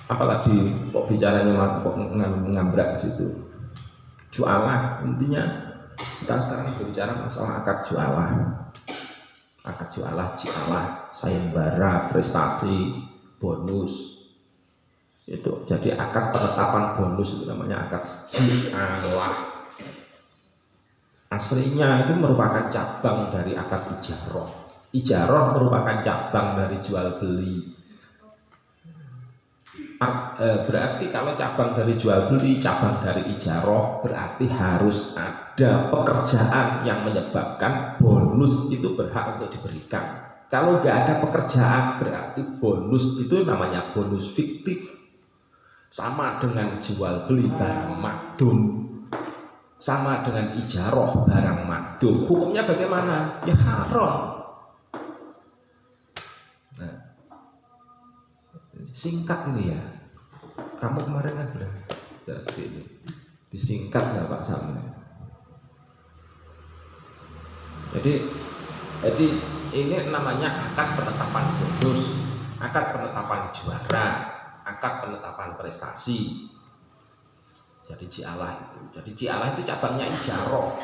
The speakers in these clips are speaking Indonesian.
apalagi kok bicaranya kok ngambrak ke situ. Jualah, intinya kita sekarang berbicara masalah akad jualah. Akad jualah, jialah, sayembara, prestasi, bonus. Itu jadi akad penetapan bonus itu namanya akad jialah. Aslinya itu merupakan cabang dari akad ijarah. Ijarah merupakan cabang dari jual beli. Berarti kalau cabang dari jual beli, cabang dari ijarah, berarti harus ada pekerjaan yang menyebabkan bonus itu berhak untuk diberikan. Kalau nggak ada pekerjaan, berarti bonus itu namanya bonus fiktif. Sama dengan jual beli barang makdum, sama dengan ijarah barang makdum. Hukumnya bagaimana? Ya haram. Nah, singkat ini ya. Kamu kemarin kan sudah seperti ini. Disingkat sama Pak Sam. Jadi ini namanya akad penetapan bonus, akad penetapan juara, akad penetapan prestasi. Jadi jialah itu. Jadi jialah itu cabangnya ijarah.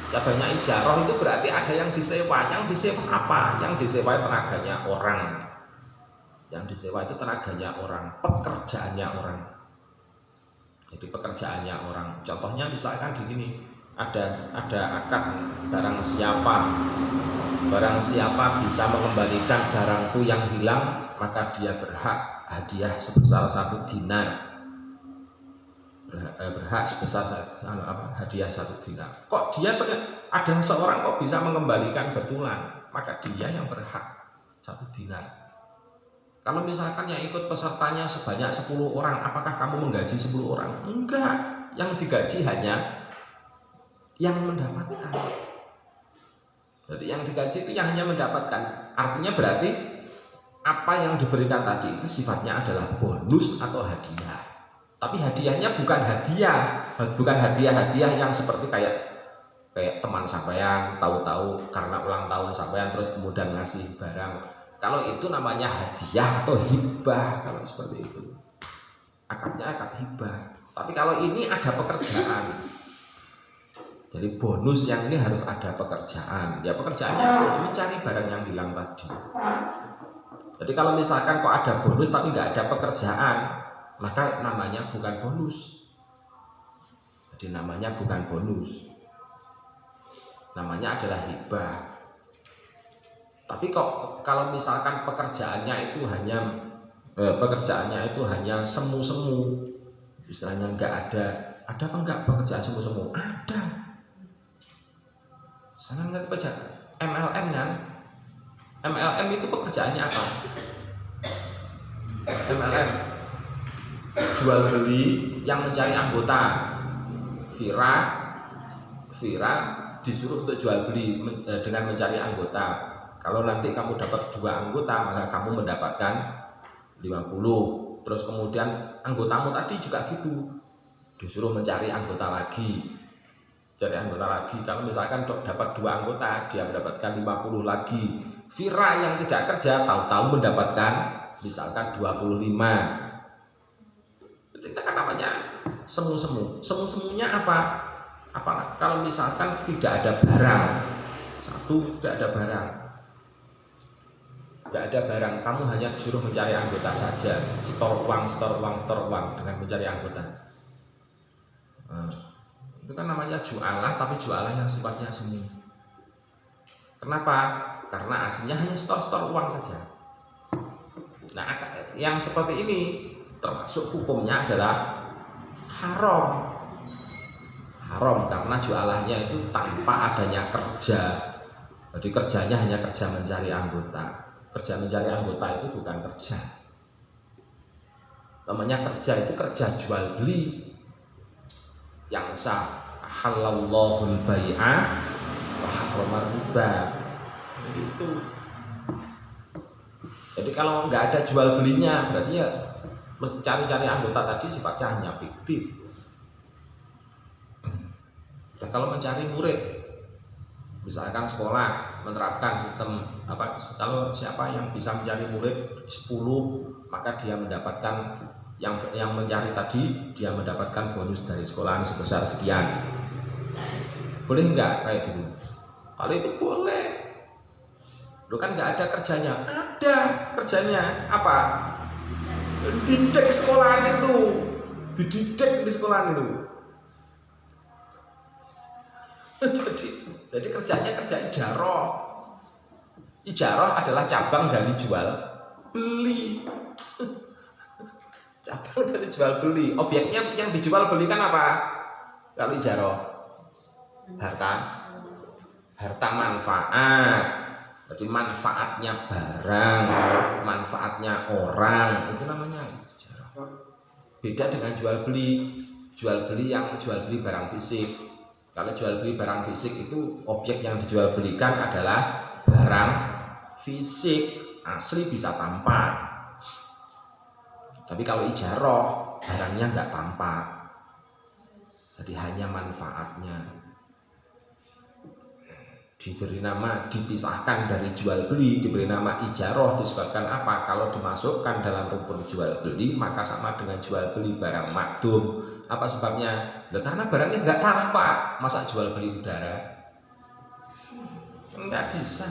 Cabangnya ijarah itu berarti ada yang disewa. Yang disewa apa? Yang disewa tenaganya orang. Yang disewa itu tenaganya orang, pekerjaannya orang. Jadi pekerjaannya orang. Contohnya misalkan di sini ada akad barang siapa bisa mengembalikan barangku yang hilang, maka dia berhak hadiah sebesar 1 dinar. Berhak sebesar hadiah 1 dinar. Kok dia ada seorang kok bisa mengembalikan betulan, maka dia yang berhak 1 dinar. Kalau misalkan yang ikut pesertanya sebanyak 10 orang, apakah kamu menggaji 10 orang? Enggak, yang digaji hanya yang mendapatkan. Jadi yang digaji itu yang hanya mendapatkan. Artinya berarti apa yang diberikan tadi itu sifatnya adalah bonus atau hadiah. Tapi hadiahnya bukan hadiah yang seperti kayak teman sampean tahu-tahu karena ulang tahun sampean terus kemudian ngasih barang. Kalau itu namanya hadiah atau hibah, kalau seperti itu. Akadnya akad hibah. Tapi kalau ini ada pekerjaan. Jadi bonus yang ini harus ada pekerjaan. Ya pekerjaannya mencari barang yang hilang tadi. Jadi kalau misalkan kok ada bonus tapi nggak ada pekerjaan, maka namanya bukan bonus. Jadi namanya bukan bonus. Namanya adalah hibah. Tapi kok kalau misalkan pekerjaannya itu hanya semu-semu, istilahnya nggak ada apa enggak pekerjaan semu-semu? Ada. Sangat ngerti pajak MLM kan? MLM itu pekerjaannya apa? MLM jual beli yang mencari anggota. Vira disuruh untuk jual beli dengan mencari anggota. Kalau nanti kamu dapat 2 anggota, maka kamu mendapatkan 50. Terus kemudian anggotamu tadi juga gitu, disuruh mencari anggota lagi. Cari anggota lagi. Kalau misalkan dapat 2 anggota, dia mendapatkan 50 lagi. Vira yang tidak kerja tahu-tahu mendapatkan misalkan 25. Itu kan namanya semu-semu. Semu-semunya apa? Kalau misalkan tidak ada barang, tidak ada barang, kamu hanya disuruh mencari anggota saja, setor uang dengan mencari anggota. Itu kan namanya jualah, tapi jualah yang sifatnya semu. Kenapa? Karena aslinya hanya setor uang saja. Nah, yang seperti ini termasuk hukumnya adalah haram karena jualahnya itu tanpa adanya kerja. Jadi kerjanya hanya kerja mencari anggota. Kerja mencari anggota itu bukan kerja. Namanya kerja itu kerja jual beli yang sah. Halallahul bai'a wa harramar riba. Begitu. Jadi kalau nggak ada jual belinya, berarti ya mencari-cari anggota tadi sifatnya hanya fiktif. Dan kalau mencari murid, misalkan sekolah menerapkan sistem kalau siapa yang bisa mencari murid 10, maka dia mendapatkan yang mencari tadi dia mendapatkan bonus dari sekolahan sebesar sekian. Boleh nggak kayak gitu? Kalau itu boleh. Lo kan nggak ada kerjanya. Ada kerjanya apa? Didik sekolahan itu, dididik di sekolahan itu. Jadi kerjanya kerja ijarah. Ijarah adalah cabang dari jual beli. Cabang dari jual beli. Objeknya yang dijual belikan apa? Kalau ijarah, harta manfaat. Jadi manfaatnya barang, manfaatnya orang, itu namanya ijarah. Beda dengan jual beli. Jual beli yang jual beli barang fisik. Kalau jual beli barang fisik itu objek yang dijual belikan adalah barang fisik, asli bisa tampak. Tapi kalau ijarah barangnya nggak tampak, jadi hanya manfaatnya. Diberi nama, dipisahkan dari jual beli, diberi nama ijarah disebabkan apa? Kalau dimasukkan dalam rumpun jual beli maka sama dengan jual beli barang makdum. Apa sebabnya? Karena barangnya nggak tampak. Masa jual beli udara? Nggak bisa.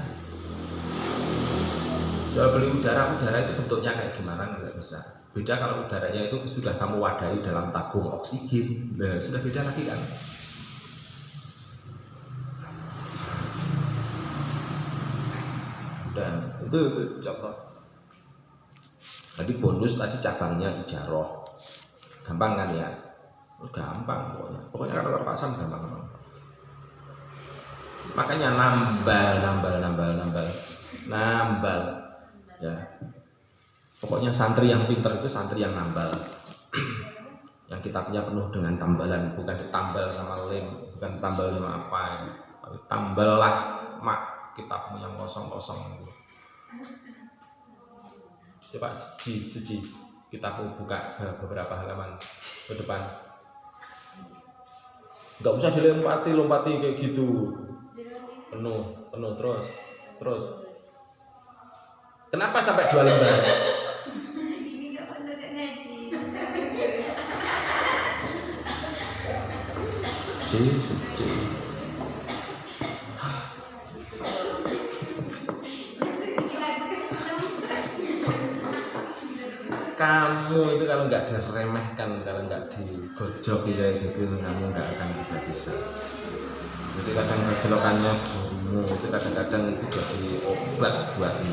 Jual beli udara itu bentuknya kayak gimana? Nggak bisa. Beda kalau udaranya itu sudah kamu wadahi dalam tabung oksigen. Nah, sudah beda lagi kan? Dan itu contoh. Tadi bonus tadi cabangnya ijarah. Gampang kan ya? Gampang pokoknya kalau terpasang gampang. Makanya nambal ya. Pokoknya santri yang pintar itu santri yang nambal. Yang kitabnya penuh dengan tambalan, bukan ditambal sama lem, bukan tambal sama apa ya. Tapi tamballah mak kitabmu yang kosong-kosong. Coba suci kitabmu buka beberapa halaman ke depan. Nggak usah lompati kayak gitu. Penuh terus. Kenapa sampai 2 lembar? Suci. Kamu itu kalau nggak diremehkan, kalau nggak digojok ya gitu, kamu nggak akan bisa. Jadi kadang gejolokannya kamu itu kadang-kadang itu jadi obat buatmu.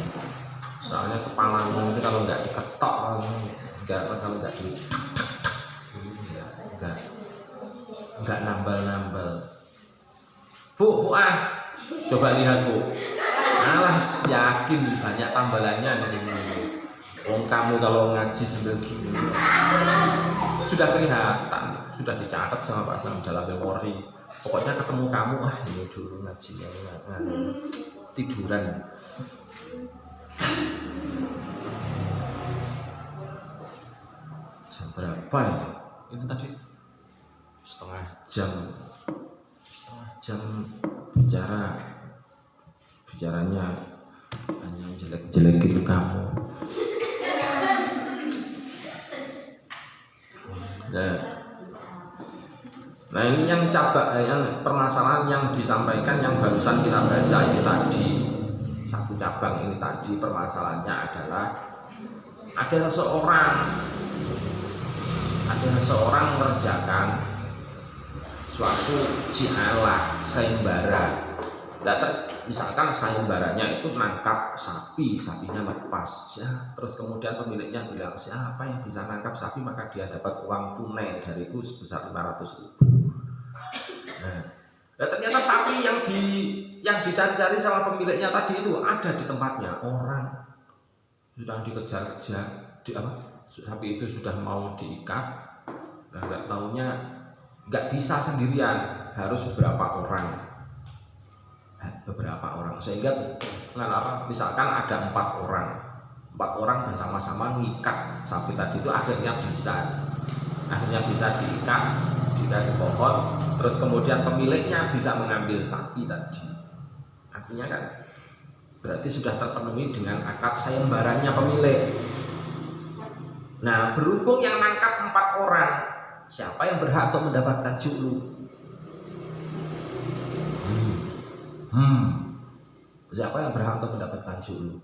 Soalnya kepalamu itu kalau nggak diketok, kalau nggak di, nggak nambal. Fuah, coba lihat alas yakin banyak tambalannya dari ini. Kamu kalau ngaji sambil gini sudah kelihatan, sudah dicatat sama Pak Sam dalam memori. Pokoknya ketemu kamu, ini dulu ngajinya tiduran. Jam berapa ya? Ini tadi setengah jam bicaranya hanya jelek-jelekin kamu. Nah ini yang permasalahan yang disampaikan yang barusan kita baca ini tadi, satu cabang ini tadi permasalahannya adalah ada seseorang mengerjakan suatu jialah sayembara. Misalkan sayembaranya itu nangkap sapinya lepas ya, terus kemudian pemiliknya bilang siapa yang bisa nangkap sapi maka dia dapat uang tunai dariku sebesar 500.000. Nah, ternyata sapi yang dicari-cari sama pemiliknya tadi itu ada di tempatnya, orang sudah dikejar-kejar, sapi itu sudah mau diikat, nah nggak taunya nggak bisa sendirian, harus beberapa orang sehingga misalkan ada 4 orang bersama-sama ngikat sapi tadi itu akhirnya bisa diikat di pohon, terus kemudian pemiliknya bisa mengambil sapi tadi. Artinya kan berarti sudah terpenuhi dengan akad sayembaranya pemilik. Nah berhubung yang nangkap 4 orang, siapa yang berhak untuk mendapatkan ju'lu? Siapa yang berhak untuk mendapatkan ju'lu?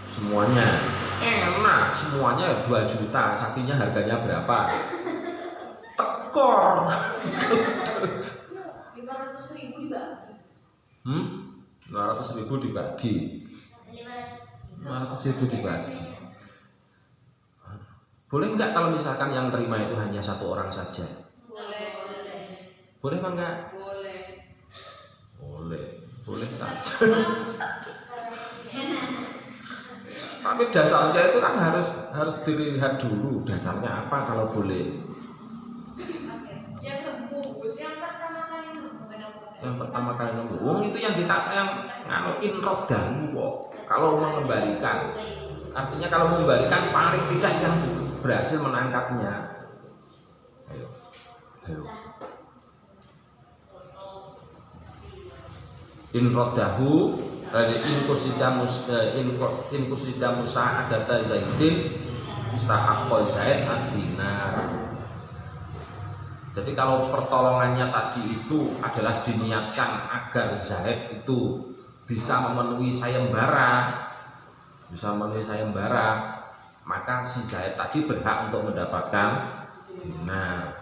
Semuanya enak, semuanya 2 juta. Sapinya harganya berapa? Tekor. 500.000 dibagi. 500.000 dibagi. 500.000 dibagi. Boleh enggak kalau misalkan yang terima itu hanya 1 orang saja? Boleh. Boleh apa enggak? Boleh. Boleh saja. Tapi dasarnya itu kan harus dilihat dulu, dasarnya apa kalau boleh. Yang rebus yang pertama kali nunggu. Wong itu yang nganuin rodahu kok. Kalau mengembalikan, artinya kalau mengembalikan paling tidak yang berhasil menangkapnya. Ayo. In rodahu inkusida Musa adata Zaidin istahaqqo Zaid ad-dinar. Jadi kalau pertolongannya tadi itu adalah diniatkan agar Zaid itu bisa memenuhi sayembara, maka si Zaid tadi berhak untuk mendapatkan dinar,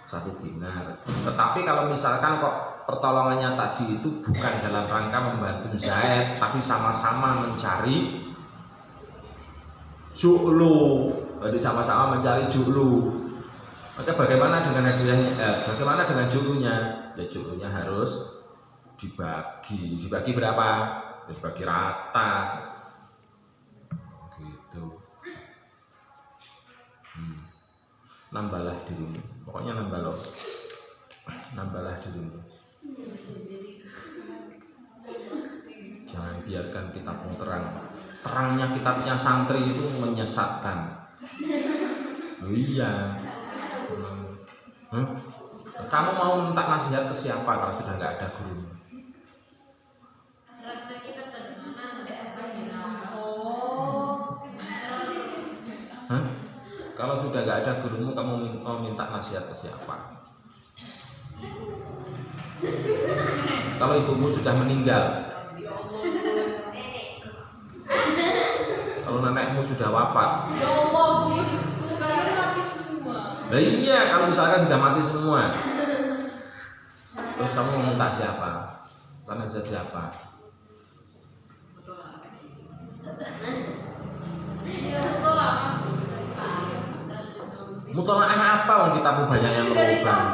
1 dinar. Tetapi kalau misalkan kok pertolongannya tadi itu bukan dalam rangka membantu Zaid, tapi sama-sama mencari ju'lu, jadi sama-sama mencari ju'lu. Maka bagaimana dengan hadiahnya? Bagaimana dengan ju'lunya? Ya ju'lunya harus dibagi berapa? Dibagi rata. Gitu. Nambahlah dirimu. Pokoknya nambahlah dirimu. Jangan biarkan kitabmu terang. Terangnya kitabnya santri itu menyesatkan. Oh iya. Kamu mau minta nasihat ke siapa kalau sudah nggak ada guru? Kalau sudah nggak ada gurumu, kamu mau minta nasihat ke siapa? Kalau ibumu sudah meninggal, kalau nenekmu sudah wafat, ya Allah, Gus, sekarang mati semua. Nah iya, kalau misalkan sudah mati semua, terus kamu mau minta siapa? Karena siapa? Mutolaah apa? Wong kitabmu banyak yang berubah.